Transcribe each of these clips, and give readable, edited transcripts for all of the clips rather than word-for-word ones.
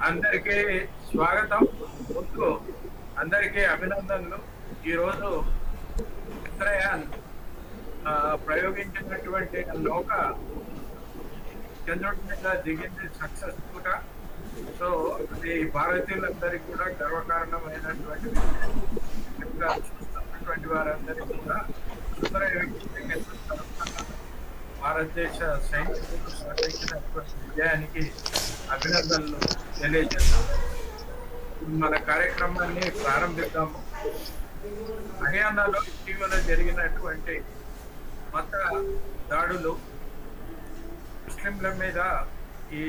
అందరికీ స్వాగతం. ముందు అందరికీ అభినందనలు. ఈరోజు చంద్రయాన్ ప్రయోగించినటువంటి నౌక చంద్రుడి మీద దిగింది సక్సెస్ఫుల్ గా. సో అది భారతీయులందరికీ కూడా గర్వకారణమైనటువంటి విషయం. ఇంకా చూస్తున్నటువంటి వారందరికీ కూడా భారతదేశ సైనికులు సాధించినటువంటి విజయానికి అభినందనలు తెలియజేస్తాం. మన కార్యక్రమాన్ని ప్రారంభిద్దాము. హర్యానాలో ఇటీవల జరిగినటువంటి మత దాడులు, ముస్లింల మీద ఈ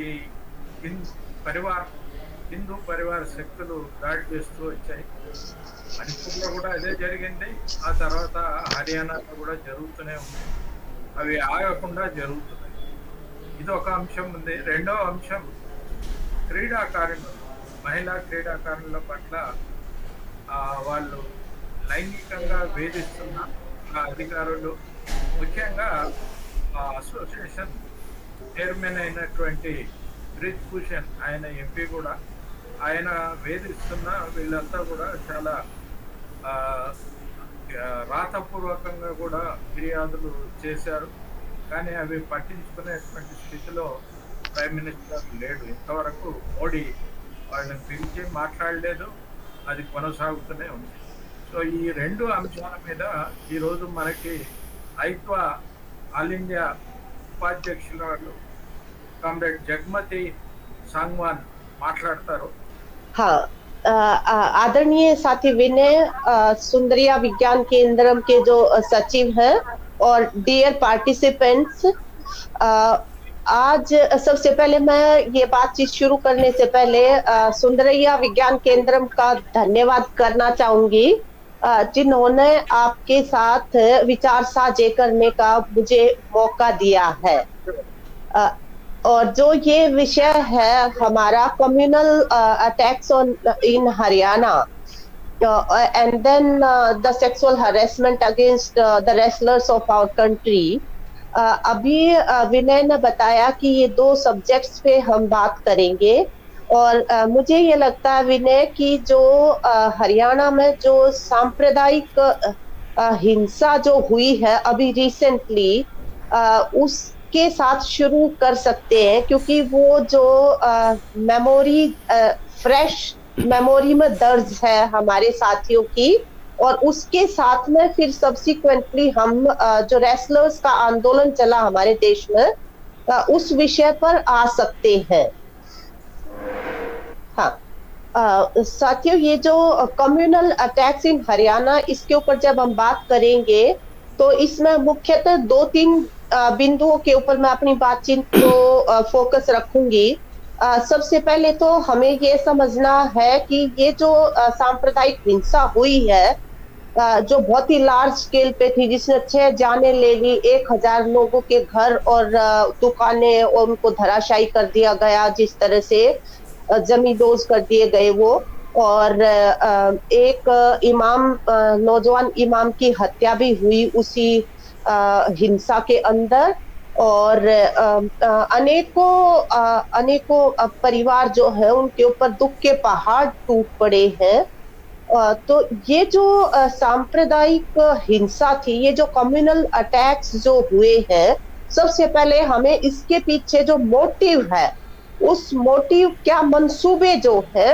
హిందూ పరివార శక్తులు దాడి చేస్తూ వచ్చాయి. మణిపూర్లో కూడా అదే జరిగింది. ఆ తర్వాత హర్యానాలో కూడా జరుగుతూనే ఉంది. అవి ఆగకుండా జరుగుతున్నాయి. ఇది ఒక అంశం ఉంది. రెండవ అంశం, క్రీడాకారులు, మహిళా క్రీడాకారుల పట్ల వాళ్ళు లైంగికంగా వేధిస్తున్న అధికారులు, ముఖ్యంగా అసోసియేషన్ చైర్మన్ అయినటువంటి బ్రిజ్ భూషణ్, ఆయన ఎంపీ కూడా, ఆయన వేధిస్తున్న వీళ్ళంతా కూడా చాలా రాతపూర్వకంగా కూడా ఫిర్యాదులు చేశారు. కానీ అవి పట్టించుకునేటువంటి స్థితిలో ప్రైమ్ మినిస్టర్ లేడు. ఇంతవరకు మోడీ వాళ్ళని పిలిచి మాట్లాడలేదు. అది కొనసాగుతూనే ఉంది. సో ఈ రెండు అంశాల మీద ఈరోజు మనకి ఐక్వా ఆల్ ఇండియా ఉపాధ్యక్షులు కామ్రేడ్ జగమతి सांगवान మాట్లాడతారు. हाँ, आदरणीय साथी विनय, सुंदरिया विज्ञान केंद्र के जो सचिव हैं और डियर पार्टिसिपेंट्स, आज सबसे पहले मैं ये बातचीत शुरू करने से पहले सुंदरिया विज्ञान केंद्र का धन्यवाद करना चाहूंगी, जिन्होंने आपके साथ विचार साझे करने का मुझे मौका दिया है। और जो ये विषय है हमारा communal attacks on in Haryana and then the sexual harassment against the wrestlers of our country, अभी विनय ने बताया कि ये दो सब्जेक्ट्स पे हम बात करेंगे। और मुझे ये लगता है विनय कि जो हरियाणा में जो सांप्रदायिक हिंसा जो हुई है अभी रिसेंटली, उस के साथ शुरू कर सकते हैं, क्योंकि वो जो मेमोरी फ्रेश मेमोरी में दर्ज है हमारे साथियों की, और उसके साथ में फिर सब्सिक्वेंटली हम जो रेसलर्स का आंदोलन चला हमारे देश में, उस विषय पर आ सकते हैं। हाँ साथियों, ये जो कम्युनल अटैक्स इन हरियाणा, इसके ऊपर जब हम बात करेंगे तो इसमें मुख्यतः 2-3 बिंदुओं के ऊपर मैं अपनी बातचीत को फोकस रखूंगी। सबसे पहले तो हमें ये समझना है कि ये जो सांप्रदायिक हिंसा हुई है, जो बहुत ही लार्ज स्केल पे थी, जिसने 6 जानें ले ली, 1000 लोगों के घर और दुकानें और उनको धराशायी कर दिया गया, जिस तरह से जमींदोज कर दिए गए वो, और एक इमाम, नौजवान इमाम की हत्या भी हुई उसी हिंसा के अंदर, और अनेकों परिवार जो है उनके ऊपर दुख के पहाड़ टूट पड़े हैं। तो ये जो सांप्रदायिक हिंसा थी, ये जो कम्युनल अटैक्स जो हुए हैं, सबसे पहले हमें इसके पीछे जो मोटिव है, उस मोटिव, क्या मंसूबे जो है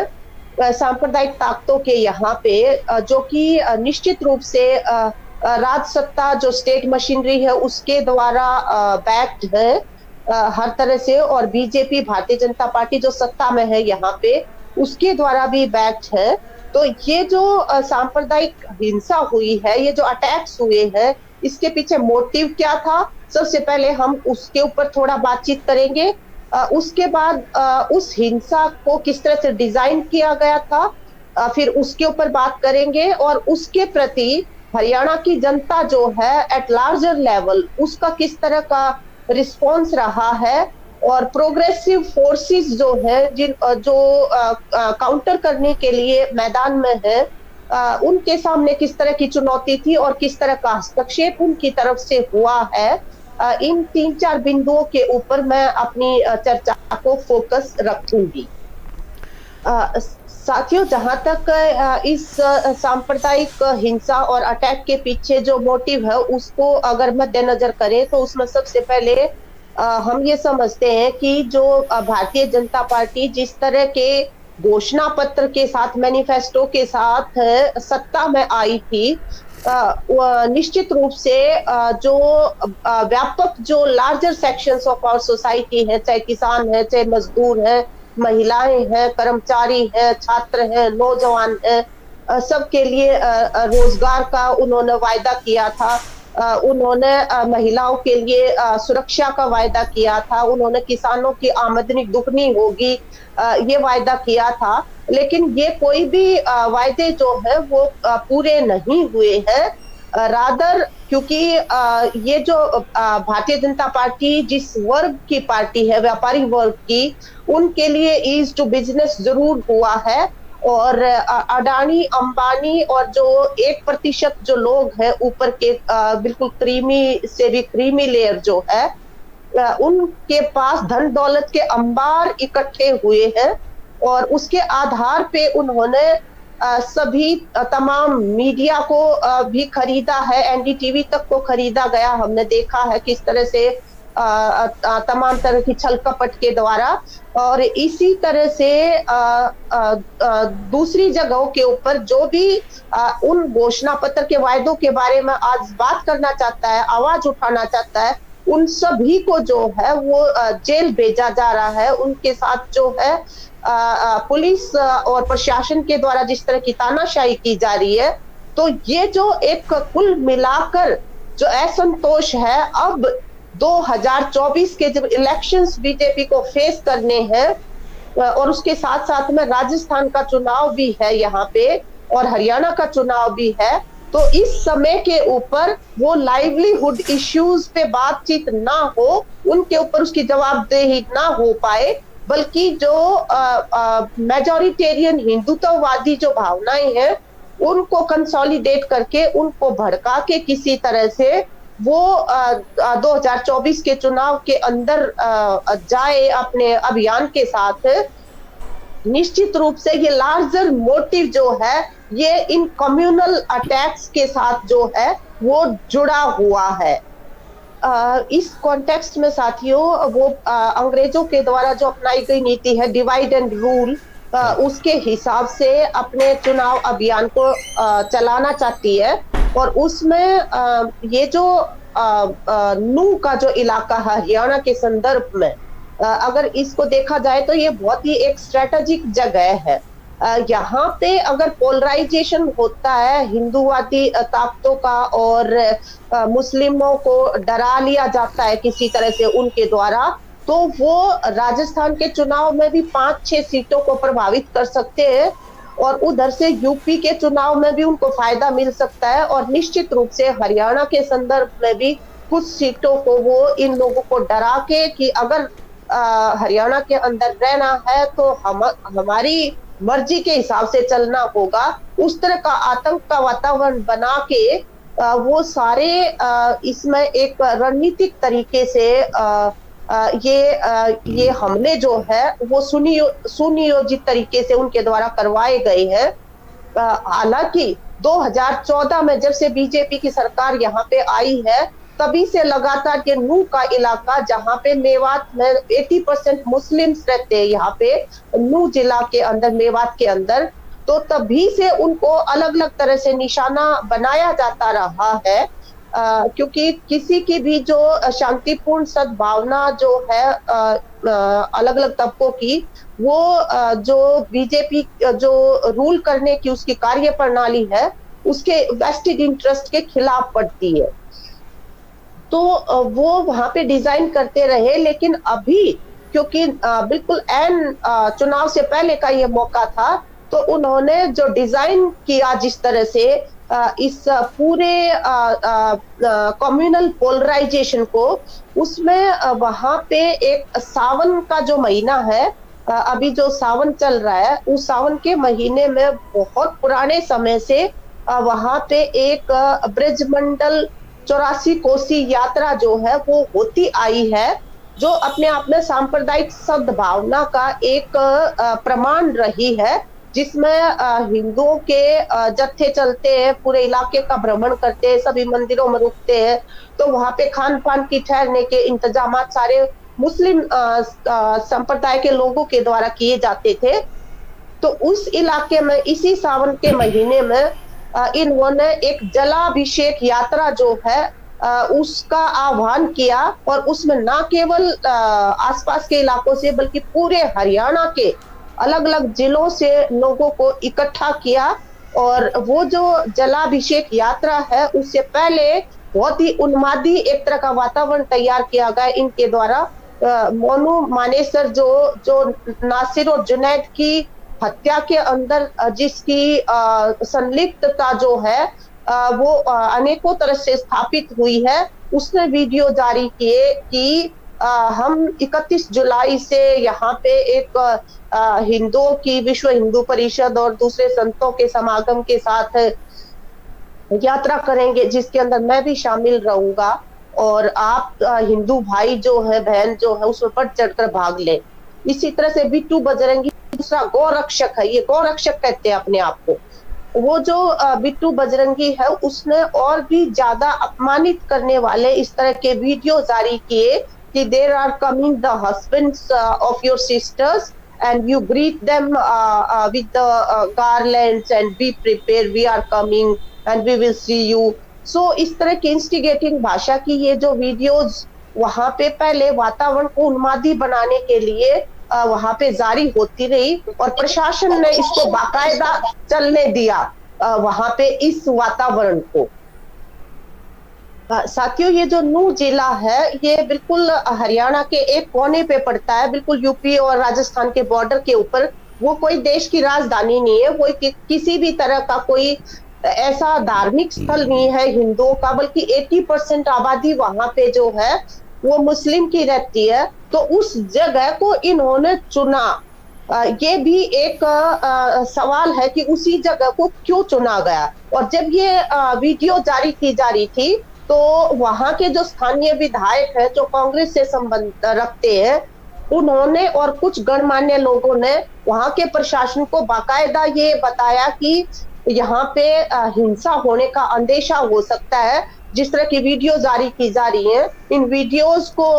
सांप्रदायिक ताकतों के यहाँ पे, जो कि निश्चित रूप से राजसत्ता जो स्टेट मशीनरी है उसके द्वारा बैक्ड है हर तरह से, और बीजेपी, भारतीय जनता पार्टी जो सत्ता में है यहाँ पे, उसके द्वारा भी बैक्ड है। तो ये जो सांप्रदायिक हिंसा हुई है, ये जो अटैक्स हुए हैं, इसके पीछे मोटिव क्या था, सबसे पहले हम उसके ऊपर थोड़ा बातचीत करेंगे। उसके बाद उस हिंसा को किस तरह से डिजाइन किया गया था, फिर उसके ऊपर बात करेंगे, और उसके प्रति हरियाणा की जनता जो है एट लार्जर लेवल, उसका किस तरह का रिस्पॉन्स रहा है, और प्रोग्रेसिव फोर्सेस जो है जो काउंटर करने के लिए मैदान में है, उनके सामने किस तरह की चुनौती थी और किस तरह का हस्तक्षेप उनकी तरफ से हुआ है। इन 3-4 बिंदुओं के ऊपर मैं अपनी चर्चा को फोकस रखूंगी। साथियों, जहां तक इस सांप्रदायिक हिंसा और अटैक के पीछे जो मोटिव है उसको अगर मद्देनजर करें, तो उसमें सबसे पहले हम ये समझते हैं कि जो भारतीय जनता पार्टी जिस तरह के घोषणा पत्र के साथ, मैनिफेस्टो के साथ सत्ता में आई थी, निश्चित रूप से जो व्यापक जो larger sections of our society है, चाहे किसान है, चाहे मजदूर है, महिलाएं हैं, कर्मचारी हैं, छात्र हैं, नौजवान हैं, सबके लिए रोजगार का उन्होंने वायदा किया था। उन्होंने महिलाओं के लिए सुरक्षा का वायदा किया था। उन्होंने किसानों की आमदनी दुगनी होगी, ये वायदा किया था। लेकिन ये कोई भी वायदे जो है वो पूरे नहीं हुए हैं। रादर, क्योंकि ये जो भारतीय जनता पार्टी जिस वर्ग की पार्टी है, व्यापारी वर्ग की, उनके लिए ईज टू बिजनेस जरूर हुआ है। और अडानी, अंबानी और जो 1% जो लोग हैं ऊपर के, बिल्कुल क्रीमी से भी क्रीमी लेयर जो है, उनके पास धन दौलत के अंबार इकट्ठे हुए हैं। और उसके आधार पे उन्होंने सभी तमाम मीडिया को भी खरीदा है, एनडीटीवी तक को खरीदा गया। हमने देखा है किस तरह से तमाम तरह की छल कपट के द्वारा। और इसी तरह से दूसरी जगहों के ऊपर जो भी उन घोषणा पत्र के वायदों के बारे में आज बात करना चाहता है, आवाज उठाना चाहता है, उन सभी को जो है वो जेल भेजा जा रहा है। उनके साथ जो है पुलिस और प्रशासन के द्वारा जिस तरह की तानाशाही की जा रही है, तो ये जो एक कुल मिलाकर जो असंतोष है, अब 2024 के जब इलेक्शंस बीजेपी को फेस करने हैं, और उसके साथ साथ में राजस्थान का चुनाव भी है यहाँ पे, और हरियाणा का चुनाव भी है, तो इस समय के ऊपर वो लाइवलीहुड इश्यूज पे बातचीत ना हो, उनके ऊपर उसकी जवाबदेही ना हो पाए, बल्कि जो मेजॉरिटेरियन हिंदुत्ववादी जो भावनाएं हैं उनको कंसोलिडेट करके, उनको भड़का के किसी तरह से वो 2024 के चुनाव के अंदर जाए अपने अभियान के साथ। निश्चित रूप से ये लार्जर मोटिव जो है ये इन कम्युनल अटैक्स के साथ जो है वो जुड़ा हुआ है। इस कॉन्टेक्स्ट में साथियों, वो अंग्रेजों के द्वारा जो अपनाई गई नीति है डिवाइड एंड रूल, उसके हिसाब से अपने चुनाव अभियान को चलाना चाहती है। और उसमें ये जो नू का जो इलाका है हरियाणा के संदर्भ में, अगर इसको देखा जाए तो ये बहुत ही एक स्ट्रेटेजिक जगह है। यहाँ पे अगर पोलराइजेशन होता है हिंदूवादी ताकतों का, और मुस्लिमों को डरा लिया जाता है किसी तरह से उनके द्वारा, तो वो राजस्थान के चुनाव में भी 5-6 सीटों को प्रभावित कर सकते हैं, और उधर से यूपी के चुनाव में भी उनको फायदा मिल सकता है। और निश्चित रूप से हरियाणा के संदर्भ में भी कुछ सीटों को वो इन लोगों को डरा के कि अगर हरियाणा के अंदर रहना है तो हमारी मर्जी के हिसाब से चलना होगा, उस तरह का आतंक का वातावरण बना के वो सारे इसमें एक रणनीतिक तरीके से ये हमले जो है वो सुनियोजित तरीके से उनके द्वारा करवाए गए हैं। हालांकि 2014 में जब से बीजेपी की सरकार यहाँ पे आई है, तभी से लगातार ये नू का इलाका, जहाँ पे मेवात में 80% मुस्लिम्स रहते हैं, यहाँ पे नू जिला के अंदर, मेवात के अंदर, तो तभी से उनको अलग अलग तरह से निशाना बनाया जाता रहा है। क्योंकि किसी की भी जो शांतिपूर्ण सद्भावना जो है अलग अलग तबकों की, वो जो बीजेपी जो रूल करने की उसकी कार्य प्रणाली है उसके वेस्टेड इंटरेस्ट के खिलाफ पड़ती है, तो वो वहां पे डिजाइन करते रहे। लेकिन अभी क्योंकि बिल्कुल एन चुनाव से पहले का ये मौका था, तो उन्होंने जो डिजाइन किया जिस तरह से इस पूरे कम्युनल पोलराइजेशन को, उसमें वहां पे एक सावन का जो महीना है, अभी जो सावन चल रहा है, उस सावन के महीने में बहुत पुराने समय से वहां पे एक ब्रजमंडल 84 कोसी यात्रा जो है वो होती आई है। जो अपने आप में सांप्रदायिक सद्भावना का एक प्रमाण रही है, जिसमें हिंदुओं के जत्थे चलते हैं, पूरे इलाके का भ्रमण करते हैं, सभी मंदिरों में रुकते हैं, तो वहां पे खान पान की ठहरने के इंतजाम सारे मुस्लिम संप्रदाय के लोगों के द्वारा किए जाते थे। तो उस इलाके में इसी सावन के महीने में इन्होंने एक जलाभिषेक यात्रा जो है उसका आह्वान किया, और उसमें ना केवल आसपास के इलाकों से बल्कि पूरे हरियाणा के अलग अलग जिलों से लोगों को इकट्ठा किया। और वो जो जलाभिषेक यात्रा है उससे पहले बहुत ही उन्मादी एक तरह का वातावरण तैयार किया गया इनके द्वारा। मोनू मानेसर जो जो नासिर और जुनैद की हत्या के अंदर जिसकी संलिप्तता जो है वो अनेकों तरह से स्थापित हुई है, उसने वीडियो जारी किए कि हम 31 जुलाई से यहाँ पे एक हिंदुओं की विश्व हिंदू परिषद और दूसरे संतों के समागम के साथ यात्रा करेंगे, जिसके अंदर मैं भी शामिल रहूंगा, और आप हिंदू भाई जो है, बहन जो है, उसमें बढ़ चढ़कर भाग ले। इसी तरह से बिट्टू बजरंगी दूसरा गौरक्षक है, ये गौरक्षक कहते हैं अपने आप को। वो जो बिट्टू बजरंगी है उसने और भी ज्यादा अपमानित करने वाले इस तरह के वीडियो जारी किए कि there are coming the husbands of your sisters and you greet them with the garlands and be prepare, we are coming and we will see you. So इस तरह की इंस्टिगेटिंग भाषा की ये जो वीडियोज वहां पे पहले वातावरण को उन्मादी बनाने के लिए वहां पे जारी होती रही, और प्रशासन ने इसको बाकायदा चलने दिया वहां पे इस वातावरण को। साथियों, ये जो नूह जिला है ये बिल्कुल हरियाणा के एक कोने पे पड़ता है, बिल्कुल यूपी और राजस्थान के बॉर्डर के ऊपर। वो कोई देश की राजधानी नहीं है, वो किसी भी तरह का कोई ऐसा धार्मिक स्थल नहीं है हिंदुओं का, बल्कि 80% आबादी वहां पे जो है वो मुस्लिम की रहती है। तो उस जगह को इन्होंने चुना, ये भी एक सवाल है कि उसी जगह को क्यों चुना गया। और जब ये वीडियो जारी की जा रही थी तो वहां के जो स्थानीय विधायक हैं जो कांग्रेस से संबंध रखते हैं, उन्होंने और कुछ गणमान्य लोगों ने वहां के प्रशासन को बाकायदा ये बताया कि यहाँ पे हिंसा होने का अंदेशा हो सकता है। जिस तरह की वीडियो जारी की जा रही है, इन वीडियोस को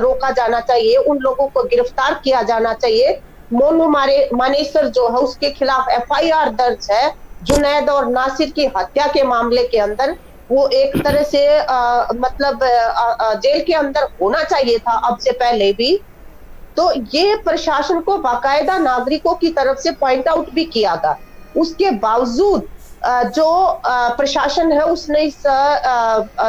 रोका जाना चाहिए, उन लोगों को गिरफ्तार किया जाना चाहिए। मोनू मानेसर जो है उसके खिलाफ FIR दर्ज है। जुनैद और नासिर की हत्या के मामले के अंदर वो एक तरह से मतलब जेल के अंदर होना चाहिए था अब से पहले भी। तो ये प्रशासन को बाकायदा नागरिकों की तरफ से पॉइंट आउट भी किया था। उसके बावजूद जो प्रशासन है उसने इस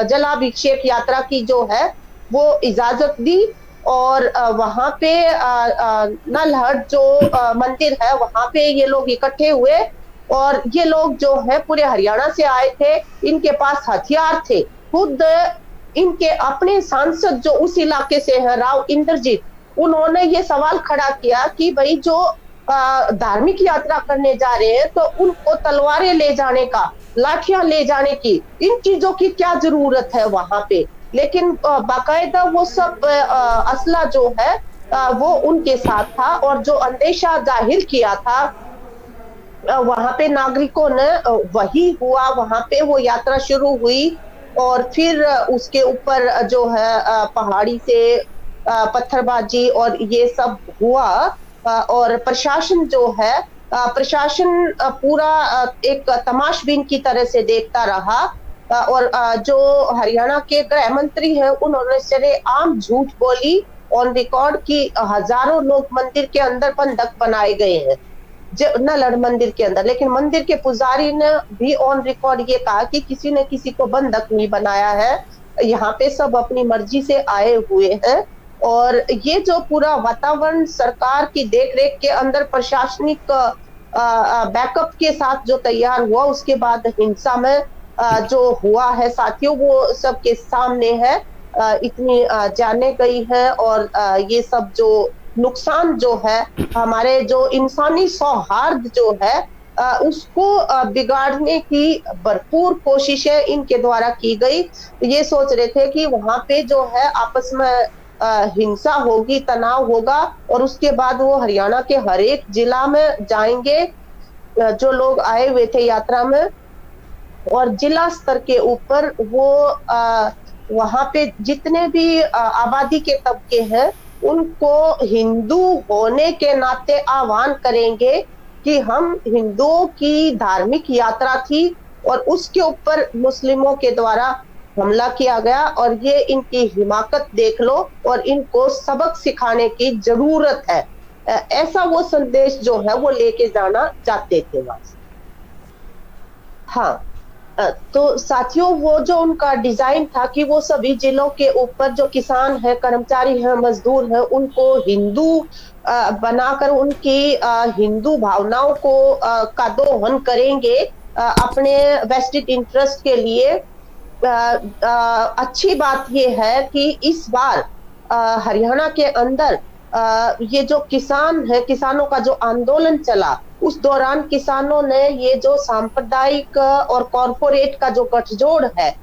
जलाभिषेक यात्रा की जो है वो इजाजत दी, और वहां पे नलहट जो मंदिर है वहां पे ये लोग इकट्ठे हुए, और ये लोग जो है पूरे हरियाणा से आए थे, इनके पास हथियार थे। खुद इनके अपने सांसद जो उस इलाके से है, राव इंद्रजीत, उन्होंने ये सवाल खड़ा किया कि भाई जो धार्मिक यात्रा करने जा रहे हैं तो उनको तलवारें ले जाने का, लाठियां ले जाने की, इन चीजों की क्या जरूरत है वहां पे। लेकिन बाकायदा वो सब असला जो है वो उनके साथ था, और जो अंदेशा जाहिर किया था वहां पे नागरिकों ने, वही हुआ। वहां पे वो यात्रा शुरू हुई, और फिर उसके ऊपर जो है पहाड़ी से पत्थरबाजी और ये सब हुआ, और प्रशासन जो है प्रशासन पूरा एक तमाशबीन की तरह से देखता रहा। और जो हरियाणा के गृह मंत्री हैं उन्होंने सरेआम झूठ बोली ऑन रिकॉर्ड कि हजारों लोग मंदिर के अंदर बंधक बनाए गए हैं, नलड़ मंदिर के अंदर। लेकिन मंदिर के पुजारी ने भी ऑन रिकॉर्ड ये कहा कि किसी ने किसी को बंधक नहीं बनाया है, यहाँ पे सब अपनी मर्जी से आए हुए हैं। और ये जो पूरा वातावरण सरकार की देखरेख के अंदर प्रशासनिक बैकअप के साथ जो तैयार हुआ, उसके बाद हिंसा में जो हुआ है साथियों वो सबके सामने है। इतनी जाने गई है, और ये सब जो नुकसान जो है, हमारे जो इंसानी सौहार्द जो है उसको बिगाड़ने की भरपूर कोशिशें इनके द्वारा की गई। ये सोच रहे थे कि वहां पे जो है आपस में हिंसा होगी, तनाव होगा, और उसके बाद वो हरियाणा के हर एक जिला में जाएंगे, जो लोग आए हुए थे यात्रा में, और जिला स्तर के ऊपर वो वहां पे जितने भी आबादी के तबके हैं उनको हिंदू होने के नाते आह्वान करेंगे कि हम हिंदुओं की धार्मिक यात्रा थी और उसके ऊपर मुस्लिमों के द्वारा हमला किया गया, और ये इनकी हिमाकत देख लो और इनको सबक सिखाने की जरूरत है। ऐसा वो संदेश जो है वो लेके जाना चाहते थे वहां से। हाँ, तो साथियों, वो जो उनका डिजाइन था कि वो सभी जिलों के ऊपर जो किसान है, कर्मचारी है, मजदूर है, उनको हिंदू बनाकर उनकी हिंदू भावनाओं को का दोहन करेंगे अपने वेस्टेड इंटरेस्ट के लिए। अच्छी बात यह है कि इस बार हरियाणा के अंदर ये जो किसान है, किसानों का जो आंदोलन चला, उस दौरान किसानों ने ये जो सांप्रदायिक और कॉरपोरेट का जो गठजोड़ है,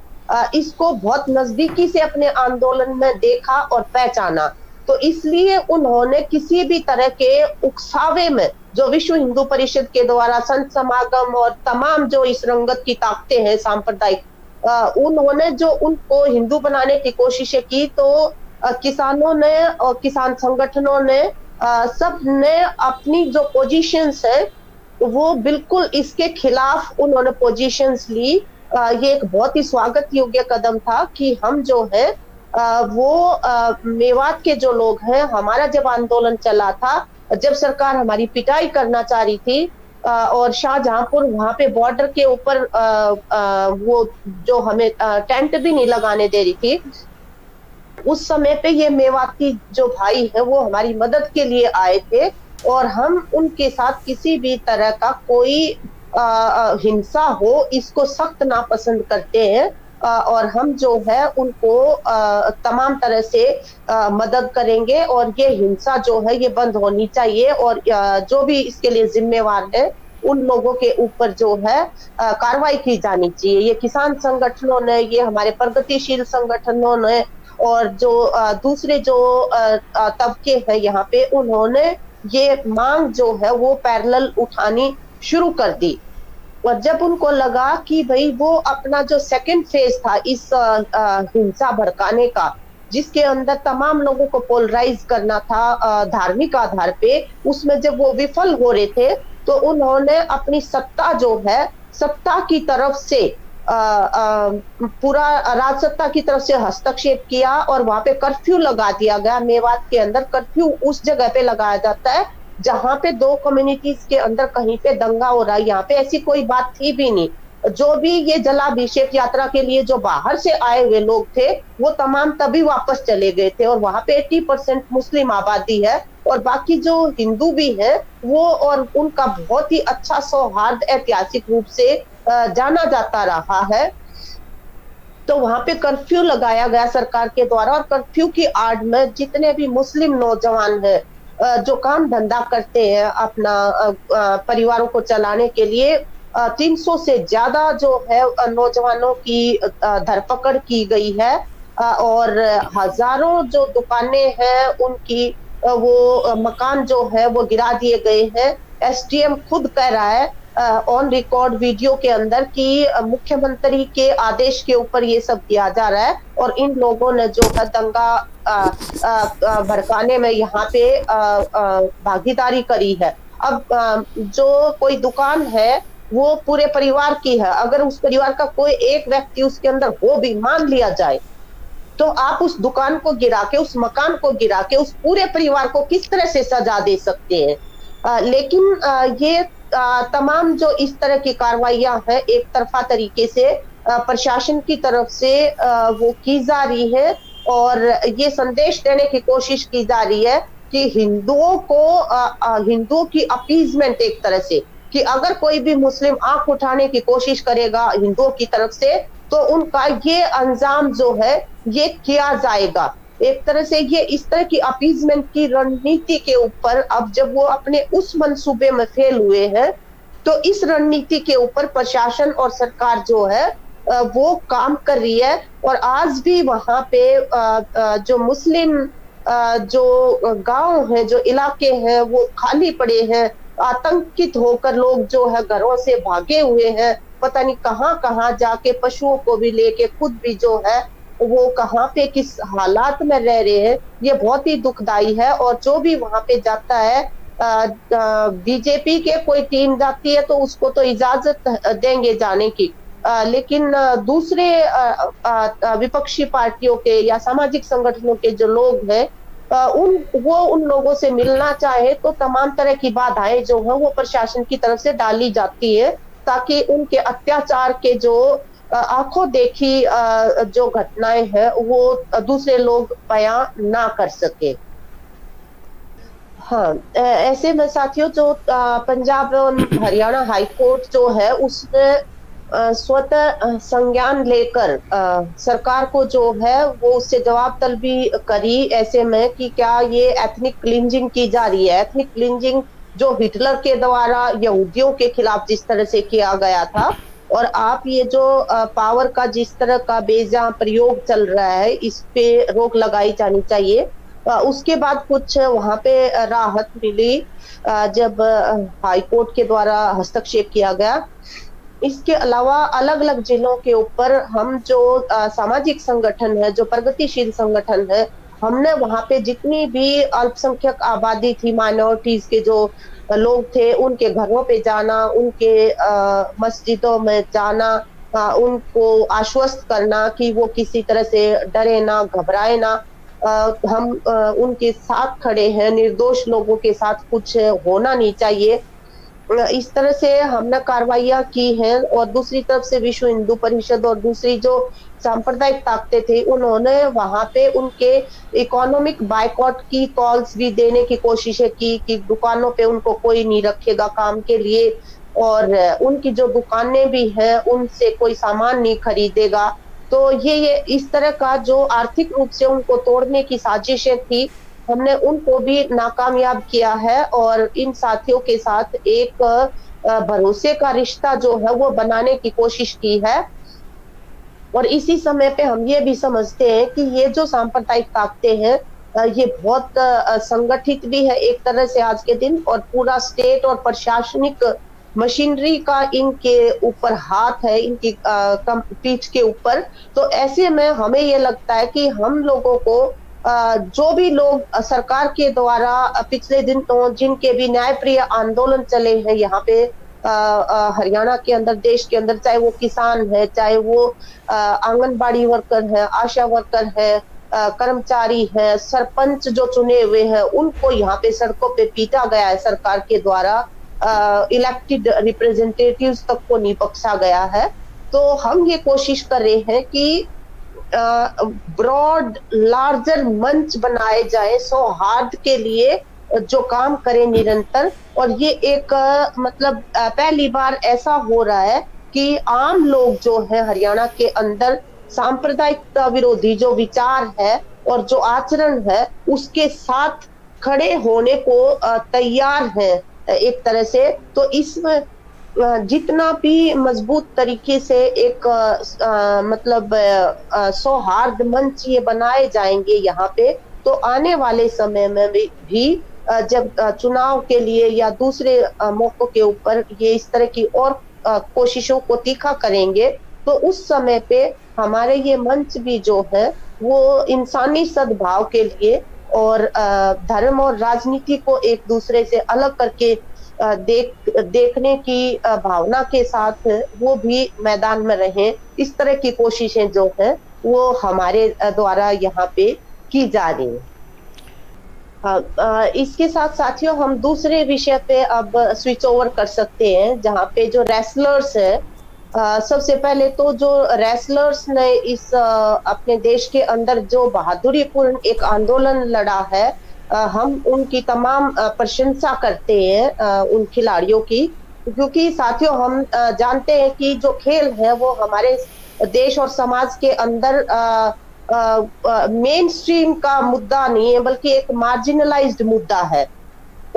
इसको बहुत नजदीकी से अपने आंदोलन में देखा और पहचाना। तो इसलिए उन्होंने किसी भी तरह के उकसावे में, जो विश्व हिंदू परिषद के द्वारा संत समागम और तमाम जो इस रंगत की ताकतें हैं सांप्रदायिक, उन्होंने जो उनको हिंदू बनाने की कोशिशें की, तो किसानों ने और किसान संगठनों ने सब ने अपनी जो पोजीशंस है वो बिल्कुल इसके खिलाफ उन्होंने पोजीशंस ली। ये एक बहुत ही स्वागत योग्य कदम था कि हम जो है वो मेवात के जो लोग हैं, हमारा जब आंदोलन चला था, जब सरकार हमारी पिटाई करना चाह रही थी और शाहजहांपुर वहां पे बॉर्डर के ऊपर वो जो हमें टेंट भी नहीं लगाने दे रही थी, उस समय पे ये मेवाती जो भाई है वो हमारी मदद के लिए आए थे, और हम उनके साथ किसी भी तरह का कोई हिंसा हो इसको सख्त नापसंद करते हैं, और हम जो है उनको तमाम तरह से मदद करेंगे, और ये हिंसा जो है ये बंद होनी चाहिए, और जो भी इसके लिए जिम्मेवार है उन लोगों के ऊपर जो है कार्रवाई की जानी चाहिए। ये किसान संगठनों ने, ये हमारे प्रगतिशील संगठनों ने, और जो दूसरे जो तबके हैं यहाँ पे, उन्होंने ये मांग जो है वो पैरेलल उठानी शुरू कर दी। और जब उनको लगा कि भाई वो अपना जो सेकंड फेज था इस हिंसा भड़काने का, जिसके अंदर तमाम लोगों को पोलराइज करना था धार्मिक आधार पे, उसमें जब वो विफल हो रहे थे, तो उन्होंने अपनी सत्ता जो है, सत्ता की तरफ से पूरा राजसत्ता की तरफ से हस्तक्षेप किया, और वहां पे कर्फ्यू लगा दिया गया। मेवात के अंदर कर्फ्यू उस जगह पे लगाया जाता है जहां पे दो कम्युनिटीज के अंदर कहीं पे दंगा हो रहा है। यहाँ पे ऐसी कोई बात थी भी नहीं। जो भी ये जलाभिषेक यात्रा के लिए जो बाहर से आए हुए लोग थे, वो तमाम तभी वापस चले गए थे, और वहां पे 80% मुस्लिम आबादी है, और बाकी जो हिंदू भी है वो, और उनका बहुत ही अच्छा सौहार्द ऐतिहासिक रूप से जाना जाता रहा है। तो वहां पे कर्फ्यू लगाया गया सरकार के द्वारा, और कर्फ्यू की आड़ में जितने भी मुस्लिम नौजवान हैं जो काम धंधा करते हैं अपना परिवारों को चलाने के लिए, 300 से ज्यादा जो है नौजवानों की धरपकड़ की गई है, और हजारों जो दुकानें हैं उनकी वो मकान जो है वो गिरा दिए गए हैं। एसडीएम खुद कह रहा है ऑन रिकॉर्ड वीडियो के अंदर कि मुख्यमंत्री के आदेश के ऊपर ये सब किया जा रहा है, और इन लोगों ने जो है दंगा भड़काने में यहाँ पे भागीदारी करी है। अब जो कोई दुकान है वो पूरे परिवार की है, अगर उस परिवार का कोई एक व्यक्ति उसके अंदर हो भी, मान लिया जाए, तो आप उस दुकान को गिरा के, उस मकान को गिरा के उस पूरे परिवार को किस तरह से सजा दे सकते हैं। लेकिन ये तमाम जो इस तरह की कार्रवाइयां हैं एक तरफा तरीके से प्रशासन की तरफ से वो की जा रही है, और ये संदेश देने की कोशिश की जा रही है कि हिंदुओं को हिंदुओं की अपीजमेंट एक तरह से, कि अगर कोई भी मुस्लिम आंख उठाने की कोशिश करेगा हिंदुओं की तरफ से, तो उनका ये अंजाम जो है ये किया जाएगा। एक तरह से ये इस तरह की अपीजमेंट की रणनीति के ऊपर, अब जब वो अपने उस मंसूबे में फेल हुए हैं, तो इस रणनीति के ऊपर प्रशासन और सरकार जो है वो काम कर रही है। और आज भी वहां पे जो मुस्लिम जो गांव है, जो इलाके हैं वो खाली पड़े हैं, आतंकित होकर लोग जो है घरों से भागे हुए हैं, पता नहीं कहाँ-कहाँ जाके पशुओं को भी लेके खुद भी जो है वो कहाँ पे किस हालात में रह रहे हैं, ये बहुत ही दुखदाई है। और जो भी वहाँ पे जाता है, बीजेपी के कोई टीम जाती है तो उसको तो इजाज़त देंगे जाने की। लेकिन दूसरे विपक्षी पार्टियों के या सामाजिक संगठनों के जो लोग हैं, उन लोगों से मिलना चाहे तो तमाम तरह की बाधाएं जो है वो प्रशासन की तरफ से डाली जाती है, ताकि उनके अत्याचार के जो आंखों देखी जो घटनाएं हैं वो दूसरे लोग बयां ना कर सके। हाँ, ऐसे में साथियों जो पंजाब एवं हरियाणा हाई कोर्ट जो है उसने स्वतः संज्ञान लेकर सरकार को जो है वो उससे जवाब तलबी करी ऐसे में कि क्या ये एथनिक क्लींजिंग की जा रही है। एथनिक क्लींजिंग जो हिटलर के द्वारा यहूदियों के खिलाफ जिस तरह से किया गया था, और आप ये जो पावर का जिस तरह का बेजा प्रयोग चल रहा है, इस पे रोक लगाई जानी चाहिए। उसके बाद कुछ वहां पे राहत मिली जब हाई कोर्ट के द्वारा हस्तक्षेप किया गया। इसके अलावा अलग-अलग जिलों के ऊपर हम जो सामाजिक संगठन है, जो प्रगतिशील संगठन है, हमने वहां पे जितनी भी अल्पसंख्यक आबादी थी, माइनॉरिटीज के जो लोग थे, उनके घरों पे जाना, उनके मस्जिदों में जाना, उनको आश्वस्त करना कि वो किसी तरह से डरे ना, घबराए ना। हम उनके साथ खड़े हैं, निर्दोष लोगों के साथ कुछ होना नहीं चाहिए। इस तरह से हमने कार्रवाइयाँ की हैं। और दूसरी तरफ से विश्व हिंदू परिषद और दूसरी जो सांप्रदायिक ताकतें थी, उन्होंने वहाँ पे उनके इकोनॉमिक बायकॉट की कॉल्स भी देने की कोशिशें की कि दुकानों पे उनको कोई नहीं रखेगा काम के लिए, और उनकी जो दुकानें भी हैं, उनसे कोई सामान नहीं खरीदेगा। तो ये इस तरह का जो आर्थिक रूप से उनको तोड़ने की साजिशें थी, हमने उनको भी नाकामयाब किया है और इन साथियों के साथ एक भरोसे का रिश्ता जो है वो बनाने की कोशिश की है। और इसी समय पे हम ये भी समझते हैं कि ये जो सांप्रदायिक ताकतें हैं, ये बहुत संगठित भी है एक तरह से आज के दिन, और पूरा स्टेट और प्रशासनिक मशीनरी का इनके ऊपर हाथ है, इनकी पीठ के ऊपर। तो ऐसे में हमें ये लगता है कि हम लोगों को जो भी लोग सरकार के द्वारा पिछले दिन तो जिनके भी न्याय प्रिय आंदोलन चले हैं यहाँ पे हरियाणा के अंदर, देश के अंदर, चाहे वो किसान है, चाहे वो आंगनबाड़ी वर्कर है, आशा वर्कर है, कर्मचारी है, सरपंच जो चुने हुए हैं, उनको यहाँ पे सड़कों पे पीटा गया है सरकार के द्वारा। इलेक्टेड रिप्रेजेंटेटिव्स तक को नहीं बख्शा गया है। तो हम ये कोशिश कर रहे हैं कि ब्रॉड लार्जर मंच बनाए जाए सौहार्द के लिए, जो काम करे निरंतर। और ये एक मतलब पहली बार ऐसा हो रहा है कि आम लोग जो है हरियाणा के अंदर सांप्रदायिकता विरोधी जो विचार है और जो आचरण है उसके साथ खड़े होने को तैयार है एक तरह से। तो इसमें जितना भी मजबूत तरीके से एक मतलब सौहार्द मंच ये बनाए जाएंगे यहाँ पे, तो आने वाले समय में भी जब चुनाव के लिए या दूसरे मौकों के ऊपर ये इस तरह की और कोशिशों को तीखा करेंगे, तो उस समय पे हमारे ये मंच भी जो है वो इंसानी सद्भाव के लिए और धर्म और राजनीति को एक दूसरे से अलग करके देखने की भावना के साथ वो भी मैदान में रहें, इस तरह की कोशिशें जो हैं वो हमारे द्वारा यहाँ पे की जा रही हैं। इसके साथ साथियों हम दूसरे विषय पे अब स्विच ओवर कर सकते हैं, जहाँ पे जो रेसलर्स है, सबसे पहले तो जो रेसलर्स ने इस अपने देश के अंदर जो बहादुरीपूर्ण एक आंदोलन लड़ा है, हम उनकी तमाम प्रशंसा करते हैं उन खिलाड़ियों की, क्योंकि साथियों हम जानते हैं कि जो खेल है वो हमारे देश और समाज के अंदर मेन स्ट्रीम का मुद्दा नहीं है, बल्कि एक मार्जिनलाइज्ड मुद्दा है।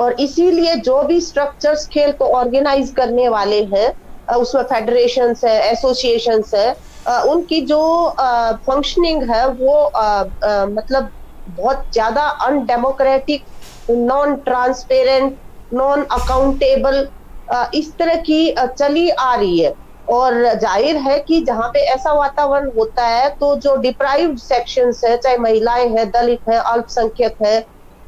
और इसीलिए जो भी स्ट्रक्चर्स खेल को ऑर्गेनाइज करने वाले हैं, उसमें फेडरेशंस है, एसोसिएशंस है, उनकी जो फंक्शनिंग है वो मतलब बहुत ज्यादा undemocratic, non transparent, non accountable इस तरह की चली आ रही है। और जाहिर है कि जहाँ पे ऐसा वातावरण होता है तो जो डिप्राइव्ड सेक्शंस है, चाहे महिलाएं हैं, दलित हैं, अल्पसंख्यक है,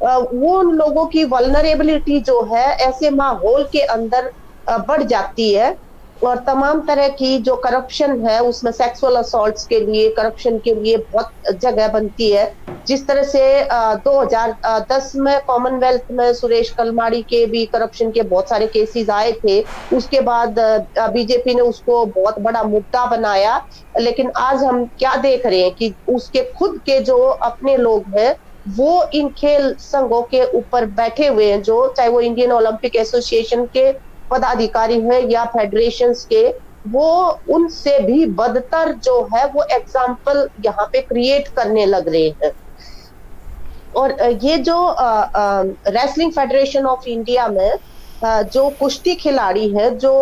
वो उन लोगों की वल्नरेबिलिटी जो है ऐसे माहौल के अंदर बढ़ जाती है। और तमाम तरह की जो करप्शन है उसमें सेक्सुअल असॉल्ट्स के लिए, करप्शन के लिए बहुत जगह बनती है। जिस तरह से 2010 में कॉमनवेल्थ में सुरेश कलमाड़ी के भी करप्शन के बहुत सारे केसेस आए थे। उसके बाद बीजेपी ने उसको बहुत बड़ा मुद्दा बनाया। लेकिन आज हम क्या देख रहे हैं कि उसके खुद के जो अपने लोग हैं वो इन खेल संघों के ऊपर बैठे हुए हैं, जो चाहे वो इंडियन ओलंपिक एसोसिएशन के पदाधिकारी हैं या फेडरेशंस के, वो उनसे भी बदतर जो है वो एग्जाम्पल यहाँ पे क्रिएट करने लग रहे हैं। और ये जो रेसलिंग फेडरेशन ऑफ इंडिया में जो कुश्ती खिलाड़ी है जो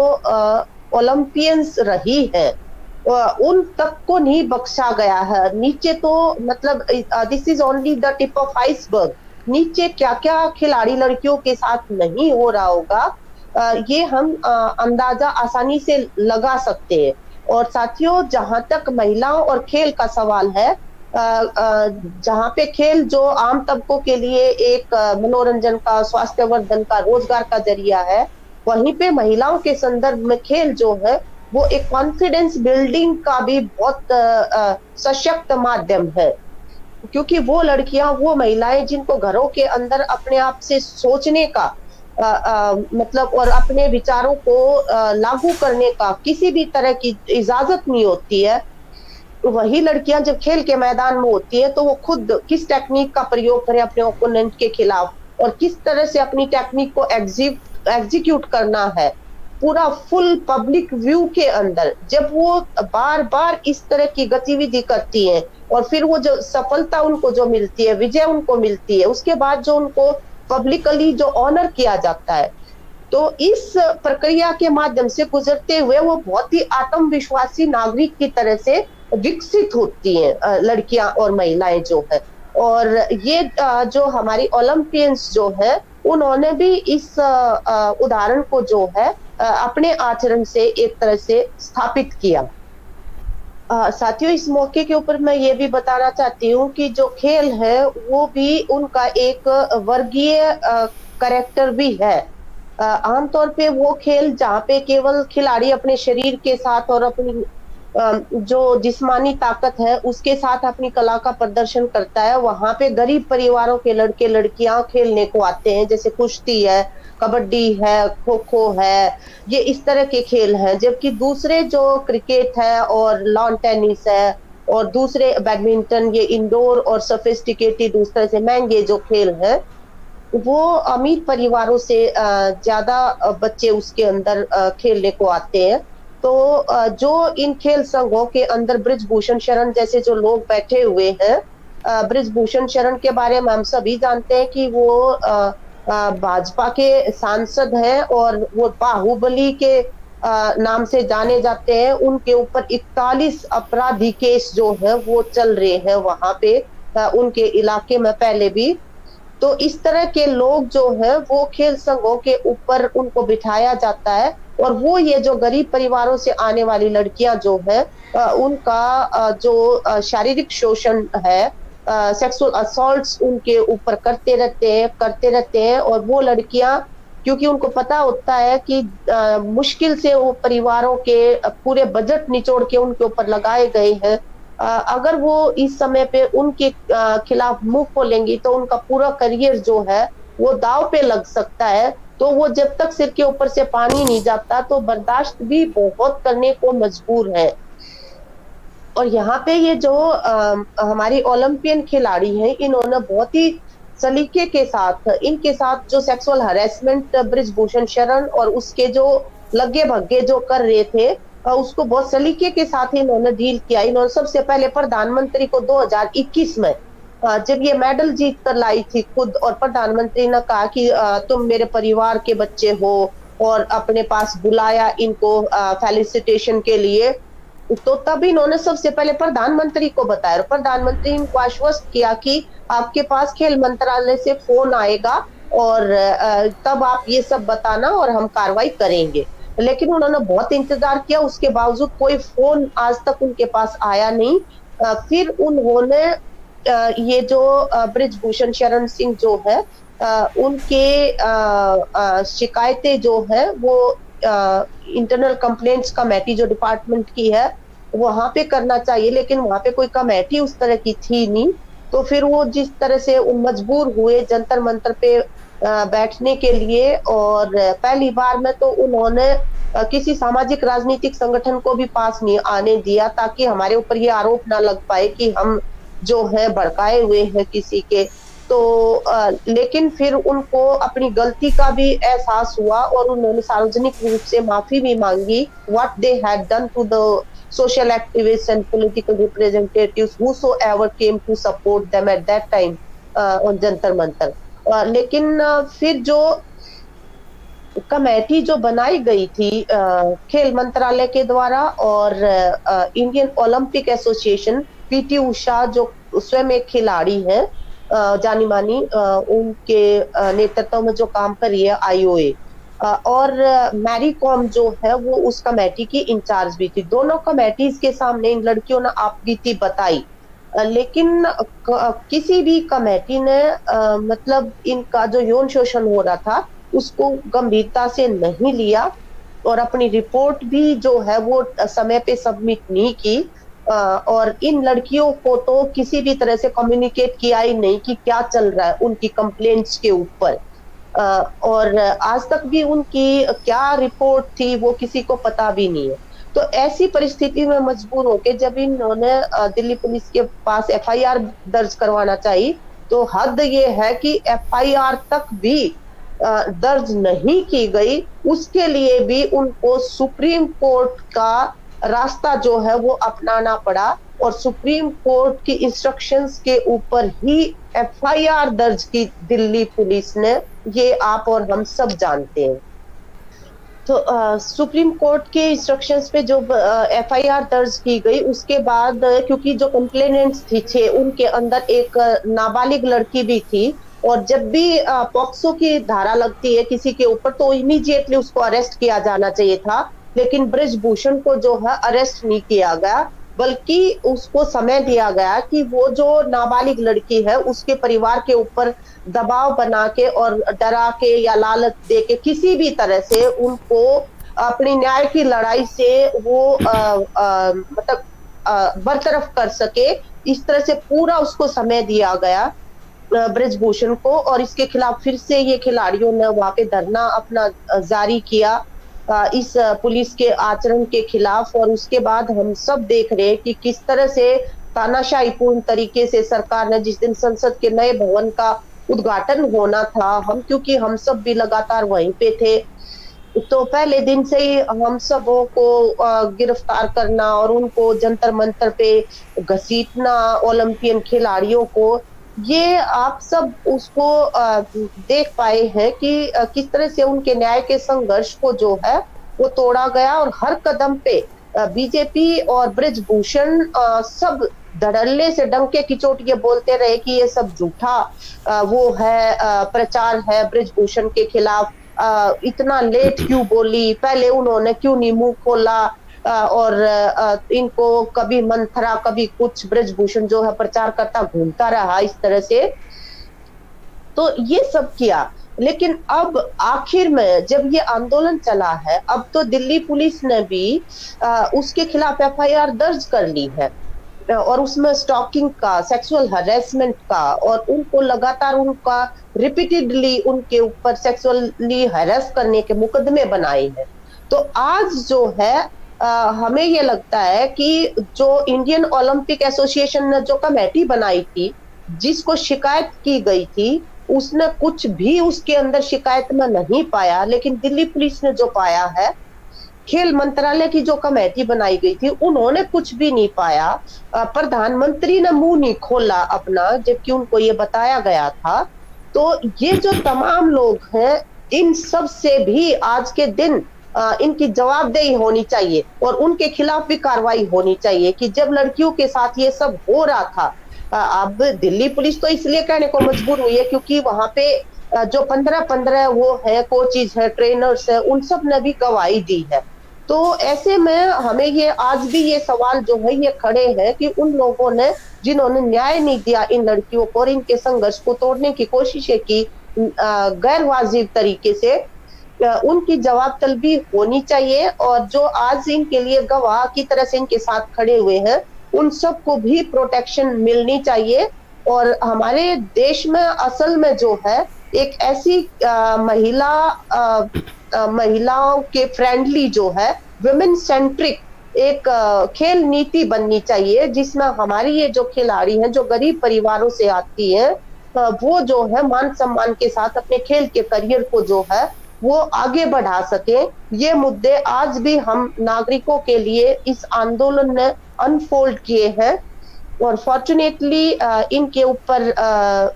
ओलंपियंस रही है उन तक को नहीं बख्शा गया है। नीचे तो मतलब this is only the tip of iceberg. नीचे क्या क्या खिलाड़ी लड़कियों के साथ नहीं हो रहा होगा ये हम अंदाजा आसानी से लगा सकते हैं। और साथियों, जहां तक महिलाओं और खेल का सवाल है, जहाँ पे खेल जो आम तबकों के लिए एक मनोरंजन का, स्वास्थ्यवर्धन का, रोजगार का जरिया है, वहीं पे महिलाओं के संदर्भ में खेल जो है वो एक कॉन्फिडेंस बिल्डिंग का भी बहुत सशक्त माध्यम है। क्योंकि वो लड़कियां, वो महिलाएं जिनको घरों के अंदर अपने आप से सोचने का मतलब और अपने विचारों को लागू करने का किसी भी तरह की इजाजत नहीं होती है, वही लड़कियां जब खेल के मैदान में होती है तो वो खुद किस टेक्निक का प्रयोग करें अपने ओपोनेंट के खिलाफ और किस तरह से अपनी टेक्निक को एग्जीक्यूट करना है पूरा फुल पब्लिक व्यू के अंदर, जब वो बार बार इस तरह की गतिविधि करती हैं और फिर वो जो सफलता उनको जो मिलती है, विजय उनको मिलती है, उसके बाद जो उनको पब्लिकली जो ऑनर किया जाता है, तो इस प्रक्रिया के माध्यम से गुजरते हुए वो बहुत ही आत्मविश्वासी नागरिक की तरह से विकसित होती हैं लड़कियां और महिलाएं जो है। और ये जो हमारी ओलंपियंस जो है उन्होंने भी इस उदाहरण को जो है अपने आचरण से एक तरह से स्थापित किया। साथियों, इस मौके के ऊपर मैं ये भी बताना चाहती हूँ कि जो खेल है वो भी उनका एक वर्गीय कैरेक्टर भी है। आमतौर पे वो खेल जहाँ पे केवल खिलाड़ी अपने शरीर के साथ और अपनी जो जिस्मानी ताकत है उसके साथ अपनी कला का प्रदर्शन करता है, वहां पे गरीब परिवारों के लड़के लड़कियां खेलने को आते हैं, जैसे कुश्ती है, कबड्डी है, खो खो है, ये इस तरह के खेल हैं। जबकि दूसरे जो क्रिकेट है और लॉन टेनिस है और दूसरे बैडमिंटन, ये इंडोर और सोफिस्टिकेटेड दूसरे से महंगे जो खेल है, वो अमीर परिवारों से ज्यादा बच्चे उसके अंदर खेलने को आते हैं। तो जो इन खेल संघों के अंदर बृजभूषण शरण जैसे जो लोग बैठे हुए हैं, बृजभूषण शरण के बारे में हम सभी जानते हैं कि वो भाजपा के सांसद हैं और वो बाहुबली के नाम से जाने जाते हैं। उनके ऊपर 41 आपराधिक केस जो है वो चल रहे हैं वहां पे उनके इलाके में पहले भी। तो इस तरह के लोग जो है वो खेल संघों के ऊपर उनको बिठाया जाता है और वो ये जो गरीब परिवारों से आने वाली लड़कियां जो है उनका जो शारीरिक शोषण है, सेक्सुअल असॉल्ट्स उनके ऊपर करते रहते हैं। और वो लड़कियां, क्योंकि उनको पता होता है कि मुश्किल से वो परिवारों के पूरे बजट निचोड़ के उनके ऊपर लगाए गए हैं, अगर वो इस समय पे उनके खिलाफ मुंह खोलेंगी तो उनका पूरा करियर जो है वो दाव पे लग सकता है। तो वो जब तक सिर के ऊपर से पानी नहीं जाता तो बर्दाश्त भी बहुत करने को मजबूर है। और यहाँ पे ये जो हमारी ओलंपियन खिलाड़ी हैं, इन्होंने बहुत ही सलीके के साथ इनके साथ जो सेक्सुअल हरेसमेंट बृजभूषण शरण और उसके जो लगे भग्गे जो कर रहे थे उसको बहुत सलीके के साथ ही इन्होंने डील किया। इन्होंने सबसे पहले प्रधानमंत्री को 2021 में जब ये मेडल जीत कर लाई थी खुद, और प्रधानमंत्री ने कहा कि तुम मेरे परिवार के बच्चे हो और अपने पास बुलाया इनको फेलिसिटेशन के लिए, तो तब इन्होंने सबसे पहले प्रधानमंत्री को बताया, और प्रधानमंत्री इनको आश्वस्त किया कि आपके पास खेल मंत्रालय से फोन आएगा और तब आप ये सब बताना और हम कार्रवाई करेंगे। लेकिन उन्होंने बहुत इंतजार किया, उसके बावजूद कोई फोन आज तक उनके पास आया नहीं। फिर उन्होंने ये जो ब्रिजभूषण शरण सिंह जो है, उनके शिकायतें जो है वो इंटरनल कंप्लेंट्स कमेटी जो डिपार्टमेंट की है वहां पे करना चाहिए, लेकिन वहां पे कोई कमेटी उस तरह की थी नहीं। तो फिर वो जिस तरह से मजबूर हुए जंतर मंतर पे बैठने के लिए, और पहली बार में तो उन्होंने किसी सामाजिक राजनीतिक संगठन को भी पास नहीं आने दिया, ताकि हमारे ऊपर ये आरोप ना लग पाए कि हम जो है भड़काए हुए हैं किसी के। तो लेकिन फिर उनको अपनी गलती का भी एहसास हुआ और उन्होंने सार्वजनिक रूप से माफी भी मांगी, what they had done to the social activists and political representatives whosoever came to support them at that time on Jantar Mantar. लेकिन फिर जो कमेटी जो बनाई गई थी खेल मंत्रालय के द्वारा, और Indian Olympic association, PT Usha जो स्वयं एक खिलाड़ी है जानी मानी, उनके नेतृत्व में जो काम कर रही है आईओए, और मैरी कॉम जो है वो उस कमेटी की इंचार्ज भी थी। दोनों कमेटीज के सामने इन लड़कियों ने आपबीती बताई, लेकिन किसी भी कमेटी ने मतलब इनका जो यौन शोषण हो रहा था उसको गंभीरता से नहीं लिया, और अपनी रिपोर्ट भी जो है वो समय पे सबमिट नहीं की। और इन लड़कियों को तो किसी भी तरह से कम्युनिकेट किया ही नहीं कि क्या चल रहा है उनकी कंप्लेंट्स के ऊपर, और आज तक भी उनकी क्या रिपोर्ट थी वो किसी को पता भी नहीं है। तो ऐसी परिस्थिति में मजबूर होके जब इन्होंने दिल्ली पुलिस के पास एफआईआर दर्ज करवाना चाहिए, तो हद ये है कि एफआईआर तक भी दर्ज नहीं की गई। उसके लिए भी उनको सुप्रीम कोर्ट का रास्ता जो है वो अपनाना पड़ा, और सुप्रीम कोर्ट की इंस्ट्रक्शंस के ऊपर ही एफआईआर दर्ज की दिल्ली पुलिस ने, ये आप और हम सब जानते हैं। तो सुप्रीम कोर्ट के इंस्ट्रक्शंस पे जो एफआईआर दर्ज की गई, उसके बाद क्योंकि जो कंप्लेनेंट्स थी 6, उनके अंदर एक नाबालिग लड़की भी थी, और जब भी पॉक्सो की धारा लगती है किसी के ऊपर तो इमीडिएटली उसको अरेस्ट किया जाना चाहिए था, लेकिन ब्रिजभूषण को जो है अरेस्ट नहीं किया गया, बल्कि उसको समय दिया गया कि वो जो नाबालिग लड़की है उसके परिवार के ऊपर दबाव बना के और डरा के या लालच दे के किसी भी तरह से उनको अपनी न्याय की लड़ाई से वो मतलब बरतरफ कर सके, इस तरह से पूरा उसको समय दिया गया ब्रिजभूषण को। और इसके खिलाफ फिर से ये खिलाड़ियों ने वहां पे धरना अपना जारी किया इस पुलिस के आचरण के खिलाफ। और उसके बाद हम सब देख रहे हैं कि किस तरह से तानाशाहीपूर्ण तरीके से सरकार ने, जिस दिन संसद के नए भवन का उद्घाटन होना था, क्योंकि हम सब भी लगातार वहीं पे थे, तो पहले दिन से ही हम सबों को गिरफ्तार करना और उनको जंतर मंतर पे घसीटना, ओलंपियन खिलाड़ियों को, ये आप सब उसको देख पाए हैं कि किस तरह से उनके न्याय के संघर्ष को जो है वो तोड़ा गया। और हर कदम पे बीजेपी और ब्रिजभूषण सब धड़ल्ले से डंके की चोट ये बोलते रहे कि ये सब झूठा वो है प्रचार है ब्रिजभूषण के खिलाफ। इतना लेट क्यों बोली, पहले उन्होंने क्यों नहीं मुंह खोला, और इनको कभी मंथरा कभी कुछ, ब्रिजभूषण जो है प्रचार करता घूमता रहा इस तरह से। तो ये सब किया, लेकिन अब आखिर में जब ये आंदोलन चला है, अब तो दिल्ली पुलिस ने भी उसके खिलाफ एफआईआर दर्ज कर ली है, और उसमें स्टॉकिंग का, सेक्सुअल हरेसमेंट का, और उनको लगातार उनका रिपीटेडली उनके ऊपर सेक्सुअली हरेस करने के मुकदमे बनाए हैं। तो आज जो है हमें ये लगता है कि जो इंडियन ओलंपिक एसोसिएशन ने जो कमेटी बनाई थी, जिसको शिकायत की गई थी, उसने कुछ भी उसके अंदर शिकायत में नहीं पाया, लेकिन दिल्ली पुलिस ने जो पाया है, खेल मंत्रालय की जो कमेटी बनाई गई थी उन्होंने कुछ भी नहीं पाया। प्रधानमंत्री ने मुंह नहीं खोला अपना, जबकि उनको ये बताया गया था। तो ये जो तमाम लोग हैं, इन सब से भी आज के दिन इनकी जवाबदेही होनी चाहिए और उनके खिलाफ भी कार्रवाई होनी चाहिए कि जब लड़कियों के साथ ये सब हो रहा था। अब दिल्ली पुलिस तो इसलिए कहने को मजबूर हुई है क्योंकि वहां पे जो 15-15 वो है कोचेज है ट्रेनर्स है उन सब ने भी गवाही दी है। तो ऐसे में हमें ये आज भी ये सवाल जो है ये खड़े हैं कि उन लोगों ने जिन्होंने न्याय नहीं दिया इन लड़कियों को और इनके संघर्ष को तोड़ने की कोशिशें की गैर वाजिब तरीके से, उनकी जवाब तलबी होनी चाहिए और जो आज इनके लिए गवाह की तरह से इनके साथ खड़े हुए हैं उन सबको भी प्रोटेक्शन मिलनी चाहिए। और हमारे देश में असल में जो है एक ऐसी महिलाओं के फ्रेंडली जो है वुमेन सेंट्रिक एक खेल नीति बननी चाहिए जिसमें हमारी ये जो खिलाड़ी हैं जो गरीब परिवारों से आती हैं वो जो है मान सम्मान के साथ अपने खेल के करियर को जो है वो आगे बढ़ा सके। ये मुद्दे आज भी हम नागरिकों के लिए इस आंदोलन ने अनफोल्ड किए हैं और फॉर्चुनेटली इनके ऊपर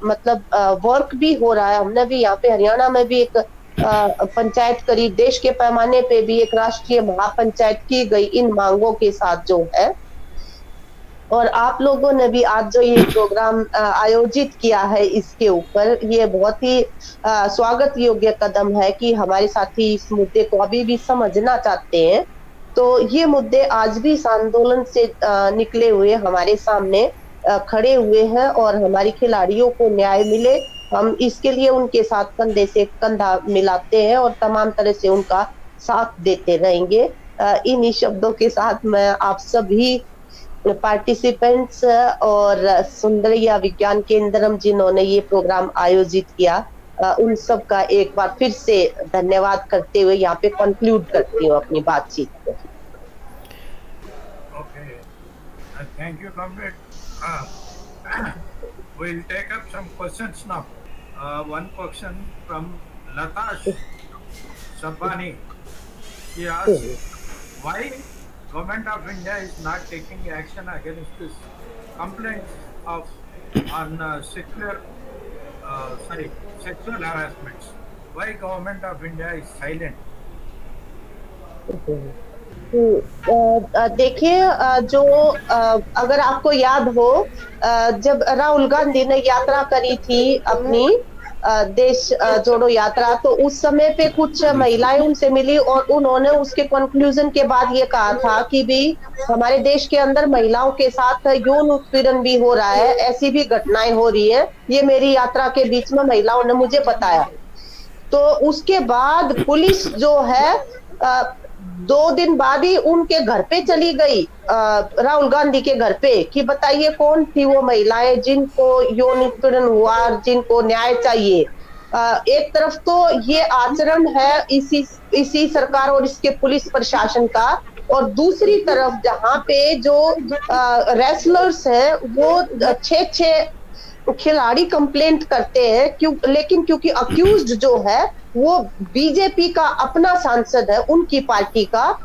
मतलब वर्क भी हो रहा है। हमने भी यहाँ पे हरियाणा में भी एक पंचायत करी, देश के पैमाने पे भी एक राष्ट्रीय महापंचायत की गई इन मांगों के साथ जो है। और आप लोगों ने भी आज जो ये प्रोग्राम आयोजित किया है इसके ऊपर ये बहुत ही स्वागत योग्य कदम है कि हमारे साथी इस मुद्दे को अभी भी समझना चाहते हैं। तो ये मुद्दे आज भी इस आंदोलन से निकले हुए हमारे सामने खड़े हुए हैं और हमारी खिलाड़ियों को न्याय मिले हम इसके लिए उनके साथ कंधे से कंधा मिलाते हैं और तमाम तरह से उनका साथ देते रहेंगे। इन्हीं शब्दों के साथ मैं आप सभी पार्टिसिपेंट्स और सुंदरिया विज्ञान केंद्रम जिन्होंने ये प्रोग्राम आयोजित किया उन सब का एक बार फिर से धन्यवाद करते हुए यहाँ पे कंक्लूड करती हूँ अपनी बातचीत को। Thank you, comrade. We'll take up some questions now. One question from Latash Sabani. She asks, why Government of India is not taking action against this complaints on sexual harassments? Why Government of India is silent? देखिए जो अगर आपको याद हो जब राहुल गांधी ने यात्रा करी थी अपनी देश जोड़ो यात्रा तो उस समय पे कुछ महिलाएं उनसे मिली और उन्होंने उसके कंक्लूजन के बाद ये कहा था कि भी हमारे देश के अंदर महिलाओं के साथ यौन उत्पीड़न भी हो रहा है, ऐसी भी घटनाएं हो रही है, ये मेरी यात्रा के बीच में महिलाओं ने मुझे बताया। तो उसके बाद पुलिस जो है 2 दिन बाद ही उनके घर पे चली गई, राहुल गांधी के घर पे, कि बताइए कौन थी वो महिलाएं जिनको यौन उत्पीड़न हुआ, जिनको न्याय चाहिए। एक तरफ तो ये आचरण है इसी सरकार और इसके पुलिस प्रशासन का, और दूसरी तरफ जहाँ पे जो रेसलर्स हैं वो 6 खिलाड़ी कंप्लेंट करते हैं लेकिन क्योंकि अक्यूज्ड जो है वो बीजेपी का अपना सांसद है उनकी पार्टी का,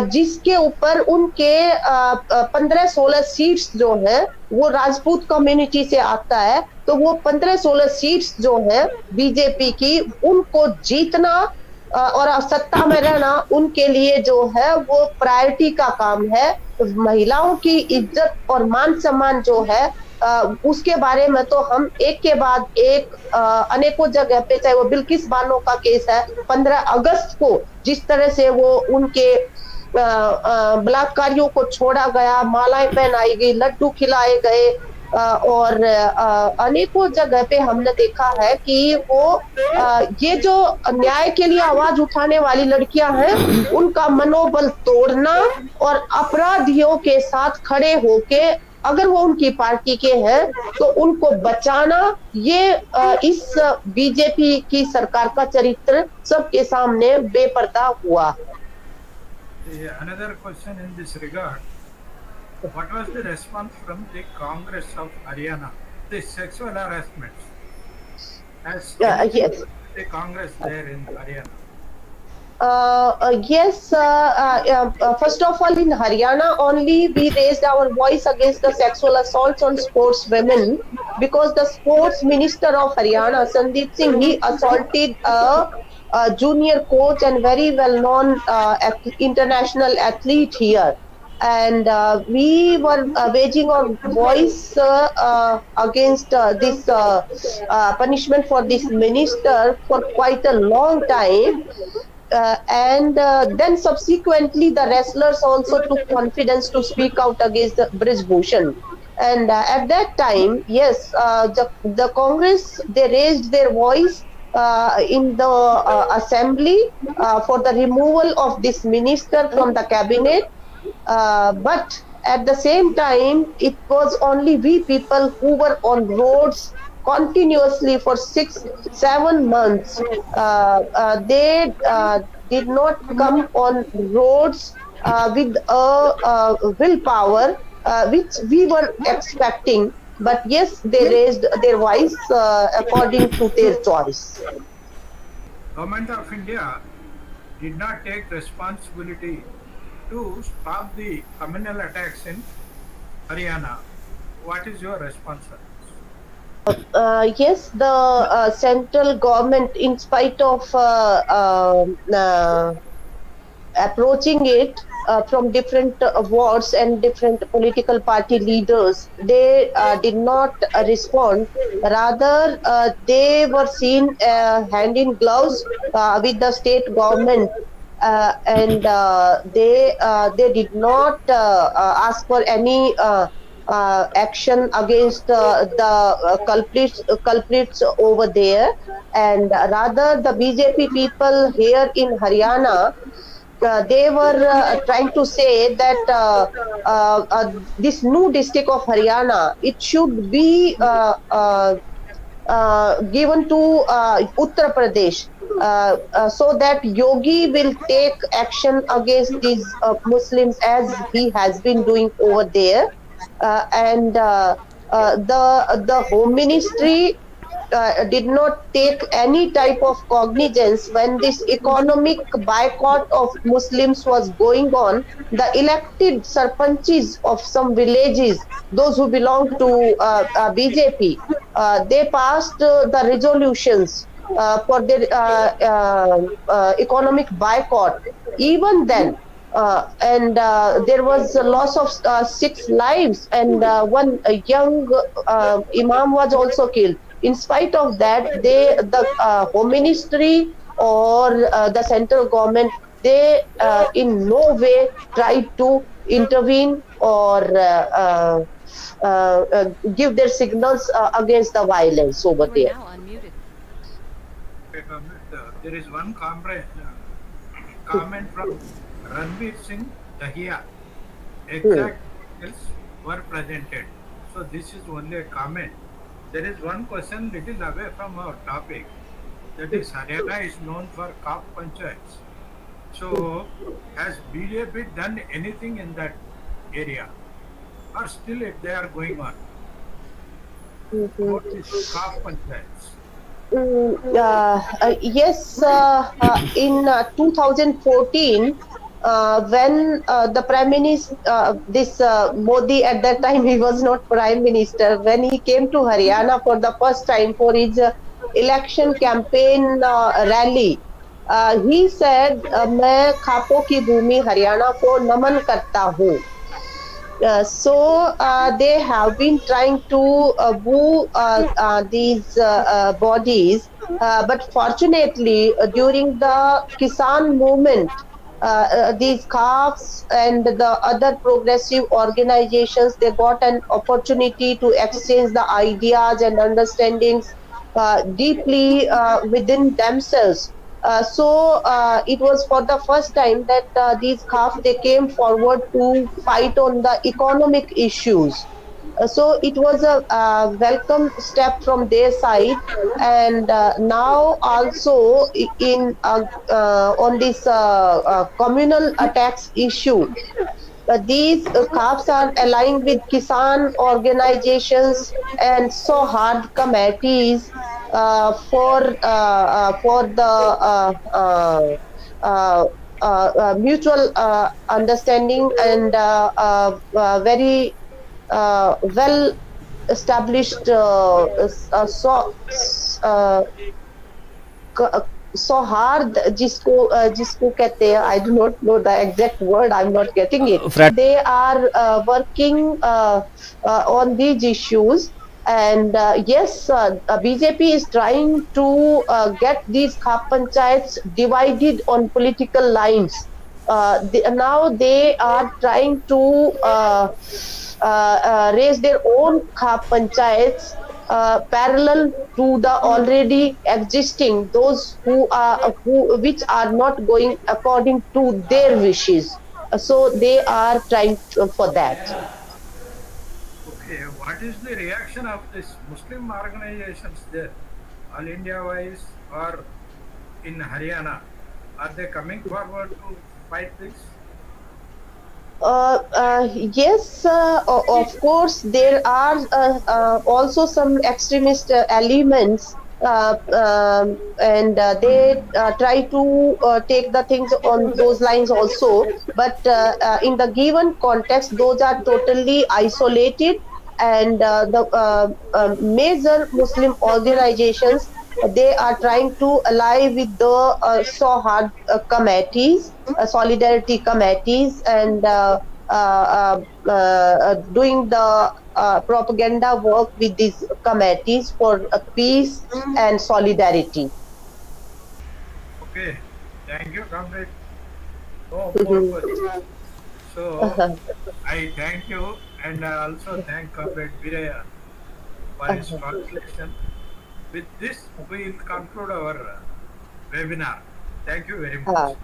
जिसके ऊपर उनके 15-16 सीट्स जो है वो राजपूत कम्युनिटी से आता है, तो वो 15-16 सीट्स जो है बीजेपी की उनको जीतना और सत्ता में रहना उनके लिए जो है वो प्रायोरिटी का काम है। महिलाओं की इज्जत और मान सम्मान जो है उसके बारे में तो हम एक के बाद एक अनेकों जगह पे, चाहे वो बिल्किस बानो का केस है, 15 अगस्त को जिस तरह से वो उनके बलात्कारियों को छोड़ा गया, मालाएं पहनाई गई, लड्डू खिलाए गए, और अनेकों जगह पे हमने देखा है कि वो ये जो न्याय के लिए आवाज उठाने वाली लड़कियां हैं उनका मनोबल तोड़ना और अपराधियों के साथ खड़े होके अगर वो उनकी पार्टी के हैं तो उनको बचाना, ये इस बीजेपी की सरकार का चरित्र सबके सामने बेपर्दा हुआ। Another question in this regard, what was the response from the Congress of Haryana, the sexual harassment as yes. the Congress there in Haryana? Yes, first of all, in Haryana only we raised our voice against the sexual assaults on sports women because the sports minister of Haryana, Sandeep Singh, he assaulted a junior coach and very well-known international athlete here. And we were waging our voice against this punishment for this minister for quite a long time. And then subsequently the wrestlers also took confidence to speak out against the Brij Bhushan. And at that time, yes, the Congress, they raised their voice in the assembly for the removal of this minister from the cabinet. But at the same time, it was only we people who were on roads continuously for 6 7 months. They did not come on roads with a willpower which we were expecting. But yes, they raised their voice according to their choice. Government of India did not take responsibility to stop the communal attacks in Haryana. What is your response, sir? Yes, the central government, in spite of approaching it from different wards and different political party leaders, they did not respond. Rather, they were seen hand in gloves with the state government. And they did not ask for any action against the culprits over there. And rather, the BJP people here in Haryana, they were trying to say that this new district of Haryana, it should be given to Uttar Pradesh, so that Yogi will take action against these Muslims as he has been doing over there. And the Home Ministry did not take any type of cognizance when this economic boycott of Muslims was going on. The elected sarpanchis of some villages, those who belong to BJP, they passed the resolutions for their economic boycott. Even then, and there was a loss of 6 lives, and one young imam was also killed. In spite of that, the Home Ministry or the central government, they in no way tried to intervene or give their signals against the violence over You are there. now unmuted. There is one comment from Ranveer Singh Dahiya. Exact details were presented. So this is only a comment. There is one question little away from our topic. That is, Haryana is known for Kaf Panchayats. So has BJP done anything in that area? Or still if they are going on? What is Kaf Panchayats? Yes, in 2014, when the Prime Minister, this Modi, at that time he was not Prime Minister, when he came to Haryana for the first time for his election campaign rally, he said, मैं खापों की भूमि हरियाणा को नमन करता हूँ. So they have been trying to woo these bodies, but fortunately during the Kisan movement, these CAFs and the other progressive organizations, they got an opportunity to exchange the ideas and understandings deeply within themselves. So it was for the first time that these CAF, they came forward to fight on the economic issues. So it was a welcome step from their side. And now also in on this communal attacks issue, these CAFs are aligned with Kisan organizations and Sohad committees for the mutual understanding and very well established सौहार्द जिसको कहते हैं, I do not know the exact word, I am not getting it. Frat- They are working on these issues, and yes, BJP is trying to get these khap panchayats divided on political lines. Now they are trying to raise their own khap panchayats parallel to the already existing, those which are not going according to their wishes. So they are trying for that. Okay, what is the reaction of this Muslim organizations there, all India wise or in Haryana? Are they coming forward to fight this? Yes, of course, there are also some extremist elements, and they try to take the things on those lines also. But in the given context, those are totally isolated, and the major Muslim organizations, they are trying to ally with the Sohad committees, solidarity committees, and doing the propaganda work with these committees for peace and solidarity. Okay, thank you, comrade. No more questions. So I thank you and I also thank comrade Viraya for his translation. With this, we will conclude our webinar. Thank you very much.